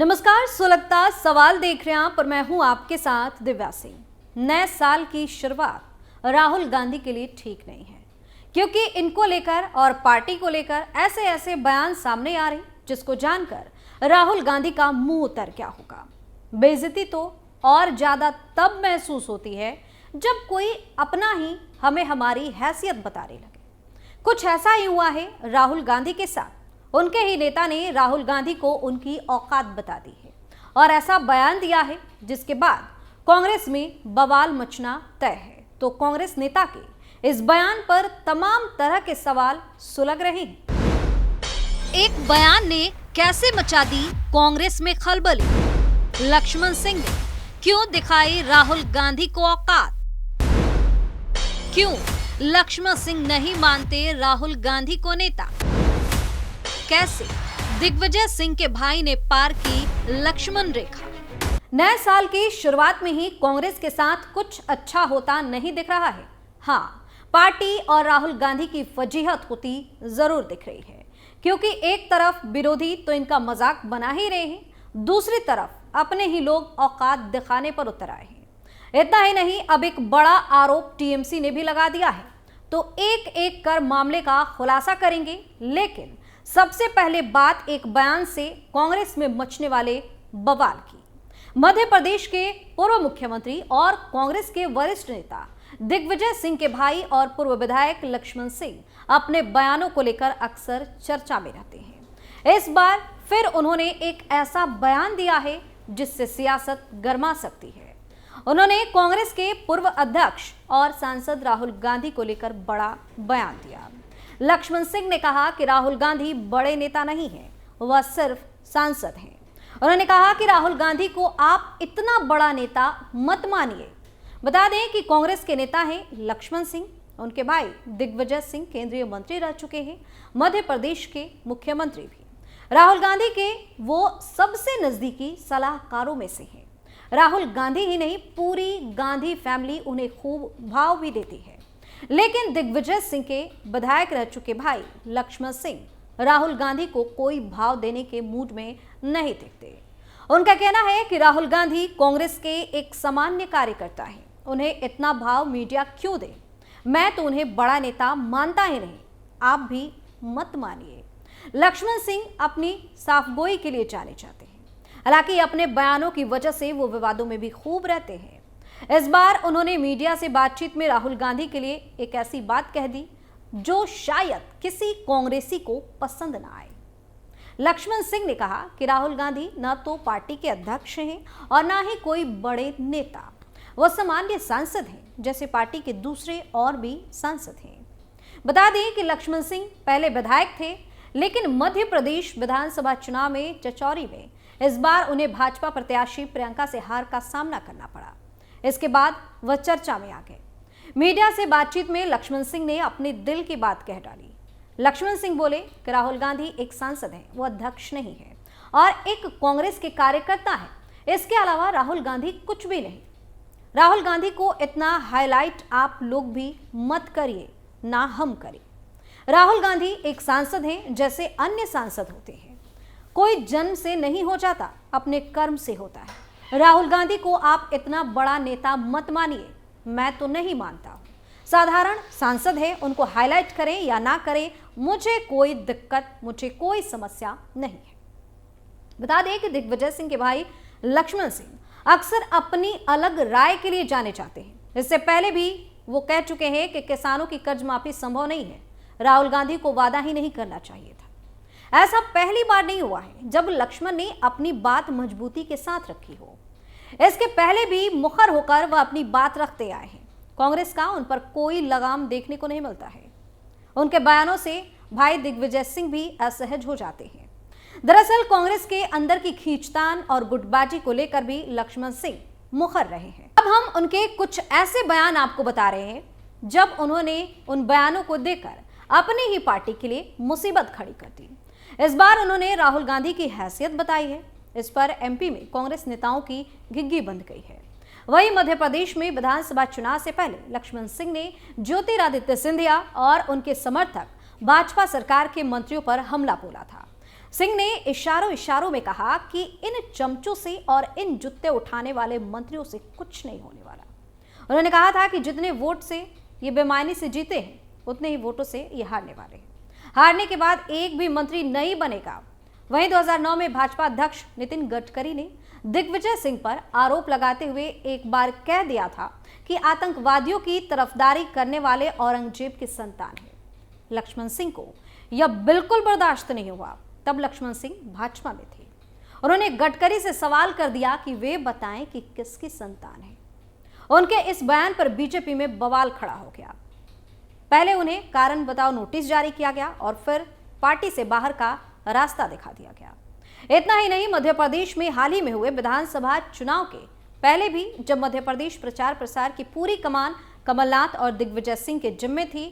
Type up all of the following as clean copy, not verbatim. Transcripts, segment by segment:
नमस्कार, सुलगता सवाल देख रहे हैं आप और मैं हूं आपके साथ दिव्या सिंह। नए साल की शुरुआत राहुल गांधी के लिए ठीक नहीं है, क्योंकि इनको लेकर और पार्टी को लेकर ऐसे ऐसे बयान सामने आ रहे जिसको जानकर राहुल गांधी का मुंह उतर क्या होगा। बेइज्जती तो और ज्यादा तब महसूस होती है जब कोई अपना ही हमें हमारी हैसियत बताने लगे। कुछ ऐसा ही हुआ है राहुल गांधी के साथ। उनके ही नेता ने राहुल गांधी को उनकी औकात बता दी है और ऐसा बयान दिया है जिसके बाद कांग्रेस में बवाल मचना तय है। तो कांग्रेस नेता के इस बयान पर तमाम तरह के सवाल सुलग रहे हैं। एक बयान ने कैसे मचा दी कांग्रेस में खलबली। लक्ष्मण सिंह ने क्यों दिखाई राहुल गांधी को औकात? क्यों लक्ष्मण सिंह नहीं मानते राहुल गांधी को नेता? कैसे दिग्विजय सिंह के भाई ने पार की लक्ष्मण रेखा? नए साल की शुरुआत में ही कांग्रेस के साथ कुछ अच्छा होता नहीं दिख रहा है। हाँ, पार्टी और राहुल गांधी की फजीहत होती जरूर दिख रही है, क्योंकि एक तरफ विरोधी तो इनका मजाक बना ही रहे हैं, दूसरी तरफ अपने ही लोग औकात दिखाने पर उतर आए हैं। इतना ही नहीं, अब एक बड़ा आरोप टीएमसी ने भी लगा दिया है। तो एक एक कर मामले का खुलासा करेंगे, लेकिन सबसे पहले बात एक बयान से कांग्रेस में मचने वाले बवाल की। मध्य प्रदेश के पूर्व मुख्यमंत्री और कांग्रेस के वरिष्ठ नेता दिग्विजय सिंह के भाई और पूर्व विधायक लक्ष्मण सिंह अपने बयानों को लेकर अक्सर चर्चा में रहते हैं। इस बार फिर उन्होंने एक ऐसा बयान दिया है जिससे सियासत गर्मा सकती है। उन्होंने कांग्रेस के पूर्व अध्यक्ष और सांसद राहुल गांधी को लेकर बड़ा बयान दिया। लक्ष्मण सिंह ने कहा कि राहुल गांधी बड़े नेता नहीं हैं, वह सिर्फ सांसद हैं। उन्होंने कहा कि राहुल गांधी को आप इतना बड़ा नेता मत मानिए। बता दें कि कांग्रेस के नेता हैं लक्ष्मण सिंह, उनके भाई दिग्विजय सिंह केंद्रीय मंत्री रह चुके हैं, मध्य प्रदेश के मुख्यमंत्री भी। राहुल गांधी के वो सबसे नजदीकी सलाहकारों में से हैं। राहुल गांधी ही नहीं, पूरी गांधी फैमिली उन्हें खूब भाव भी देती है। लेकिन दिग्विजय सिंह के विधायक रह चुके भाई लक्ष्मण सिंह राहुल गांधी को कोई भाव देने के मूड में नहीं दिखते। उनका कहना है कि राहुल गांधी कांग्रेस के एक सामान्य कार्यकर्ता हैं, उन्हें इतना भाव मीडिया क्यों दे? मैं तो उन्हें बड़ा नेता मानता ही नहीं, आप भी मत मानिए। लक्ष्मण सिंह अपनी साफगोई के लिए जाने जाते हैं, हालांकि अपने बयानों की वजह से वो विवादों में भी खूब रहते हैं। इस बार उन्होंने मीडिया से बातचीत में राहुल गांधी के लिए एक ऐसी बात कह दी जो शायद किसी कांग्रेसी को पसंद ना आए। लक्ष्मण सिंह ने कहा कि राहुल गांधी न तो पार्टी के अध्यक्ष हैं और ना ही कोई बड़े नेता, वह सामान्य सांसद हैं जैसे पार्टी के दूसरे और भी सांसद हैं। बता दें कि लक्ष्मण सिंह पहले विधायक थे, लेकिन मध्य प्रदेश विधानसभा चुनाव में चचौरी में इस बार उन्हें भाजपा प्रत्याशी प्रियंका से हार का सामना करना पड़ा। इसके बाद वह चर्चा में आ गए। मीडिया से बातचीत में लक्ष्मण सिंह ने अपने दिल की बात कह डाली। लक्ष्मण सिंह बोले कि राहुल गांधी एक सांसद हैं, वो अध्यक्ष नहीं है और एक कांग्रेस के कार्यकर्ता है। इसके अलावा राहुल गांधी कुछ भी नहीं। राहुल गांधी को इतना हाईलाइट आप लोग भी मत करिए, ना हम करें। राहुल गांधी एक सांसद हैं जैसे अन्य सांसद होते हैं। कोई जन्म से नहीं हो जाता, अपने कर्म से होता है। राहुल गांधी को आप इतना बड़ा नेता मत मानिए, मैं तो नहीं मानता हूं। साधारण सांसद है, उनको हाईलाइट करें या ना करें, मुझे कोई दिक्कत, मुझे कोई समस्या नहीं है। बता दें कि दिग्विजय सिंह के भाई लक्ष्मण सिंह अक्सर अपनी अलग राय के लिए जाने जाते हैं। इससे पहले भी वो कह चुके हैं कि किसानों की कर्ज माफी संभव नहीं है, राहुल गांधी को वादा ही नहीं करना चाहिए था। ऐसा पहली बार नहीं हुआ है जब लक्ष्मण ने अपनी बात मजबूती के साथ रखी हो। इसके पहले भी मुखर होकर वह अपनी बात रखते आए हैं। कांग्रेस का उन पर कोई लगाम देखने को नहीं मिलता है। उनके बयानों से भाई दिग्विजय सिंह भी असहज हो जाते हैं। दरअसल कांग्रेस के अंदर की खींचतान और गुटबाजी को लेकर भी लक्ष्मण सिंह मुखर रहे हैं। अब हम उनके कुछ ऐसे बयान आपको बता रहे हैं जब उन्होंने उन बयानों को देकर अपनी ही पार्टी के लिए मुसीबत खड़ी कर दी। इस बार उन्होंने राहुल गांधी की हैसियत बताई है। इस पर एमपी में कांग्रेस नेताओं की घिघी बंध गई है। वहीं मध्य प्रदेश में विधानसभा चुनाव से पहले लक्ष्मण सिंह ने ज्योतिरादित्य सिंधिया और उनके समर्थक भाजपा सरकार के मंत्रियों पर हमला बोला था। सिंह ने इशारों में कहा कि इन चमचों से और इन जुत्ते उठाने वाले मंत्रियों से कुछ नहीं होने वाला। उन्होंने कहा था कि जितने वोट से ये बेमानी से जीते हैं, उतने ही वोटों से ये हारने वाले हैं। हारने के बाद एक भी मंत्री नहीं बनेगा। वहीं 2009 में भाजपा अध्यक्ष नितिन गडकरी ने दिग्विजय सिंह पर आरोप लगाते हुए एक बार कह दिया था कि आतंकवादियों की तरफदारी करने वाले औरंगजेब के संतान है। लक्ष्मण सिंह को यह बिल्कुल बर्दाश्त नहीं हुआ। तब लक्ष्मण सिंह भाजपा में थे। उन्होंने गडकरी से सवाल कर दिया कि वे बताएं कि किसकी संतान है। उनके इस बयान पर बीजेपी में बवाल खड़ा हो गया। पहले उन्हें कारण बताओ नोटिस जारी किया गया और फिर पार्टी से बाहर का रास्ता दिखा दिया गया। इतना ही नहीं, मध्य प्रदेश में हाल ही में हुए विधानसभा चुनाव के पहले भी जब मध्य प्रदेश प्रचार प्रसार की पूरी कमान कमलनाथ और दिग्विजय सिंह के जिम्मे थी,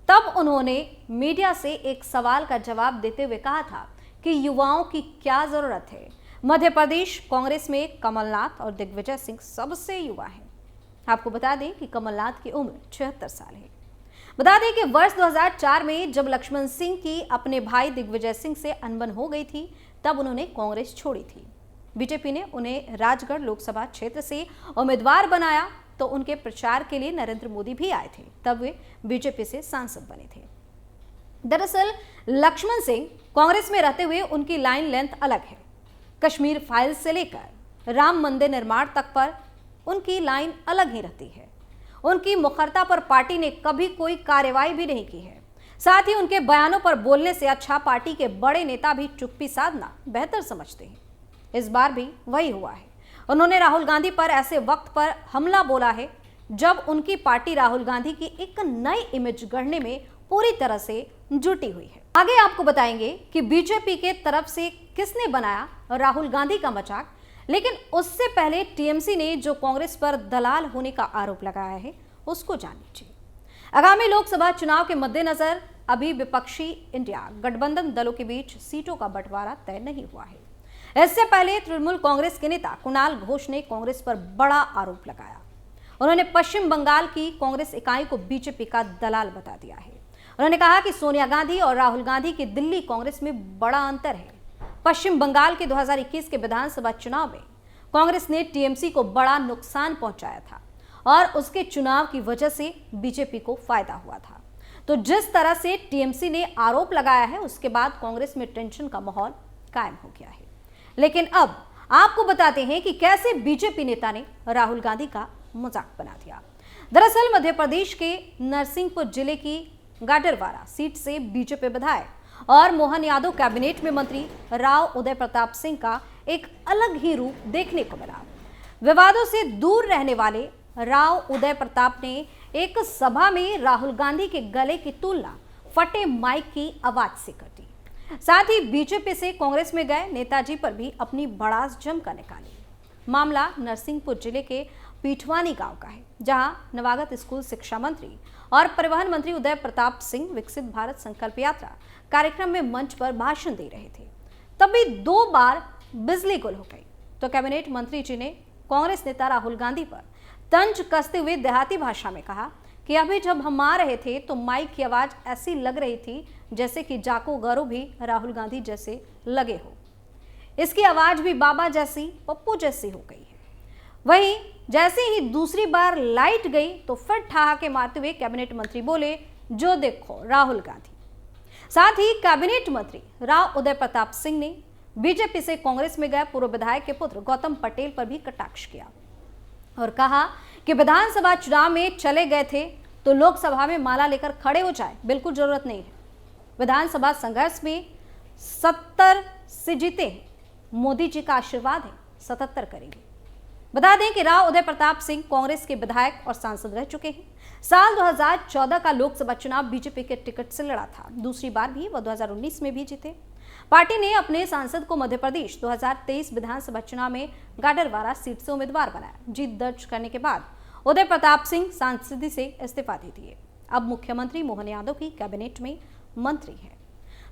तब उन्होंने मीडिया से एक सवाल का जवाब देते हुए कहा था कि युवाओं की क्या जरूरत है। मध्य प्रदेश कांग्रेस में कमलनाथ और दिग्विजय सिंह सबसे युवा हैं। आपको बता दें कि कमलनाथ की उम्र 76 साल है। बता दें कि वर्ष 2004 में जब लक्ष्मण सिंह की अपने भाई दिग्विजय सिंह से अनबन हो गई थी, तब उन्होंने कांग्रेस छोड़ी थी। बीजेपी ने उन्हें राजगढ़ लोकसभा क्षेत्र से उम्मीदवार बनाया तो उनके प्रचार के लिए नरेंद्र मोदी भी आए थे। तब वे बीजेपी से सांसद बने थे। दरअसल लक्ष्मण सिंह कांग्रेस में रहते हुए उनकी लाइन लेंथ अलग है। कश्मीर फाइल से लेकर राम मंदिर निर्माण तक पर उनकी लाइन अलग ही रहती है। उनकी मुखरता पर पार्टी ने कभी कोई कार्रवाई भी नहीं की है। साथ ही उनके बयानों पर बोलने से अच्छा पार्टी के बड़े नेता भी चुप्पी साधना बेहतर समझते हैं। इस बार भी वही हुआ है। उन्होंने राहुल गांधी पर ऐसे वक्त पर हमला बोला है जब उनकी पार्टी राहुल गांधी की एक नई इमेज गढ़ने में पूरी तरह से जुटी हुई है। आगे आपको बताएंगे कि बीजेपी के तरफ से किसने बनाया राहुल गांधी का मजाक, लेकिन उससे पहले टीएमसी ने जो कांग्रेस पर दलाल होने का आरोप लगाया है उसको जान लीजिए। आगामी लोकसभा चुनाव के मद्देनजर अभी विपक्षी इंडिया गठबंधन दलों के बीच सीटों का बंटवारा तय नहीं हुआ है। इससे पहले तृणमूल कांग्रेस के नेता कुणाल घोष ने कांग्रेस पर बड़ा आरोप लगाया। उन्होंने पश्चिम बंगाल की कांग्रेस इकाई को बीजेपी का दलाल बता दिया है। उन्होंने कहा कि सोनिया गांधी और राहुल गांधी की दिल्ली कांग्रेस में बड़ा अंतर है। पश्चिम बंगाल के 2021 के विधानसभा चुनाव में कांग्रेस ने टीएमसी को बड़ा नुकसान पहुंचाया था और उसके चुनाव की वजह से बीजेपी को फायदा हुआ था। तो जिस तरह से टीएमसी ने आरोप लगाया है, उसके बाद कांग्रेस में टेंशन का माहौल कायम हो गया है। लेकिन अब आपको बताते हैं कि कैसे बीजेपी नेता ने राहुल गांधी का मजाक बना दिया। दरअसल मध्य प्रदेश के नरसिंहपुर जिले की गाडरवारा सीट से बीजेपी विधायक और मोहन यादव कैबिनेट में मंत्री राव उदय प्रताप सिंह का एक अलग ही रूप देखने को मिला। विवादों से दूर रहने वाले राव उदय प्रताप ने एक सभा में राहुल गांधी के गले की तुलना फटे माइक की आवाज से कर दी। साथ ही बीजेपी से कांग्रेस में गए नेताजी पर भी अपनी भड़ास जमकर निकाली। मामला नरसिंहपुर जिले के पीठवानी गांव का है, जहां नवागत स्कूल शिक्षा मंत्री और परिवहन मंत्री उदय प्रताप सिंह विकसित भारत संकल्प यात्रा कार्यक्रम में मंच पर भाषण दे रहे थे। तभी 2 बार बिजली गुल हो गई तो कैबिनेट मंत्री जी ने कांग्रेस नेता राहुल गांधी पर तंज कसते हुए देहाती भाषा में कहा कि अभी जब हम आ रहे थे तो माइक की आवाज ऐसी लग रही थी जैसे कि जाको गौरव भी राहुल गांधी जैसे लगे हो। इसकी आवाज भी बाबा जैसी, पप्पू जैसी हो गई है। वहीं जैसे ही दूसरी बार लाइट गई तो फिर ठहाके मारते हुए कैबिनेट मंत्री बोले, जो देखो राहुल गांधी। साथ ही कैबिनेट मंत्री राव उदय प्रताप सिंह ने बीजेपी से कांग्रेस में गए पूर्व विधायक के पुत्र गौतम पटेल पर भी कटाक्ष किया और कहा कि विधानसभा चुनाव में चले गए थे तो लोकसभा में माला लेकर खड़े हो जाए, बिल्कुल जरूरत नहीं है। विधानसभा संघर्ष में 70 से जीते हैं, मोदी जी का आशीर्वाद है, 77 करेंगे। बता दें कि राव उदय प्रताप सिंह कांग्रेस के विधायक और सांसद रह चुके हैं। साल 2014 का लोकसभा चुनाव बीजेपी के टिकट से लड़ा था। दूसरी बार भी वह 2019 में भी जीते। पार्टी ने अपने सांसद को मध्य प्रदेश 2023 विधानसभा चुनाव में गाडरवारा सीट से उम्मीदवार बनाया। जीत दर्ज करने के बाद उदय प्रताप सिंह सांसदी से इस्तीफा दे दिए। अब मुख्यमंत्री मोहन यादव की कैबिनेट में मंत्री है।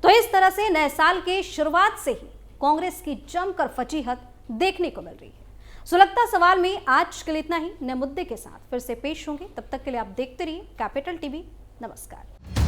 तो इस तरह से नए साल के शुरुआत से ही कांग्रेस की जमकर फजीहत देखने को मिल रही है। सुलगता सवाल में आज के लिए इतना ही। नए मुद्दे के साथ फिर से पेश होंगे, तब तक के लिए आप देखते रहिए कैपिटल टीवी। नमस्कार।